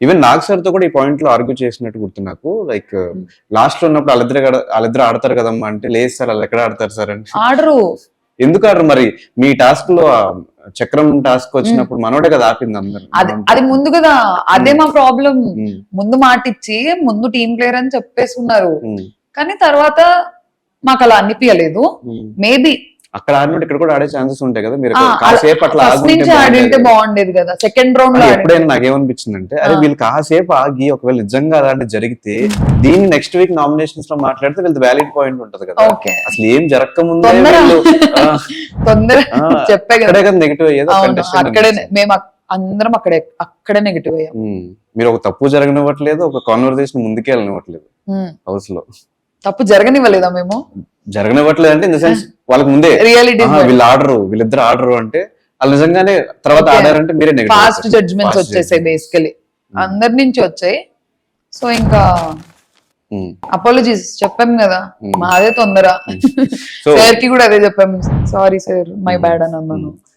Even Nag sir తో కూడా ఈ పాయింట్ లో ఆర్గ్యూ చేసినట్టు గుర్తు నాకు. లైక్ లాస్ట్ లో ఉన్నప్పుడు వాళ్ళిద్దరు ఆడతారు కదమ్మా అంటే, లేదు సార్ వాళ్ళు ఎక్కడ ఆడతారు సార్ అని. ఆడరు. ఎందుకు ఆడరు మరి? మీ టాస్క్ లో చక్రం టాస్క్ వచ్చినప్పుడు మనోడే కదా ఆపింది అందరు. అది ముందు కదా, అదే మా ప్రాబ్లం. ముందు మాట ఇచ్చి ముందు టీం ప్లేయర్ అని చెప్పేసుకున్నారు, కానీ తర్వాత మాకు అలా అనిపించలేదు. మేబీ అక్కడ ఆడినట్టు ఇక్కడ కూడా ఆడే ఛాన్సెస్ ఉంటాయి కదా. మీరు కాసేపు అట్లా ఆడింటే బాగుండేది కదా. సెకండ్ రౌండ్ లో ఎప్పుడైనా నాకేమనిపించింది అంటే, అరే వీళ్ళు కాసేపు ఆగి ఒకవేళ నిజంగా అలాంటి జరిగితే దీన్ని నెక్స్ట్ వీక్ నామినేషన్స్ లో మాట్లాడితే వీళ్ళది వ్యాలిడ్ పాయింట్ ఉంటది కదా. అసలు ఏం జరగక ముందే తొందర చెప్పే కదా నెగిటివ్ అయ్యేది. అక్కడే మేము అందరం అక్కడే నెగిటివ్ అయ్యాం. మీరు ఒక తప్పు జరగనివ్వట్లేదు, ఒక కాన్వర్సేషన్ ముందుకే వెళ్ళనివ్వట్లేదు. హౌస్ లో తప్పు జరగనివ్వలేదా? మేము జరగనివ్వట్లేదు అంటే ఇన్ ద సెన్స్ వాళ్ళకి ముందే రియాలిటీ వీళ్ళిద్దరు ఆర్డర్ అంటే వాళ్ళు నిజంగానే తర్వాత ఆడారంటే మీరే నెగటివ్. ఫాస్ట్ జడ్జ్మెంట్స్ వచ్చేసాయి బేసికలీ, అందరి నుంచి వచ్చాయి. సో ఇంకా అపాలజీస్ చెప్పాం కదా, మాదే తొందర. సార్ కి కూడా అదే చెప్పాం, సారీ సార్ మై బ్యాడ్ అని అన్నాను.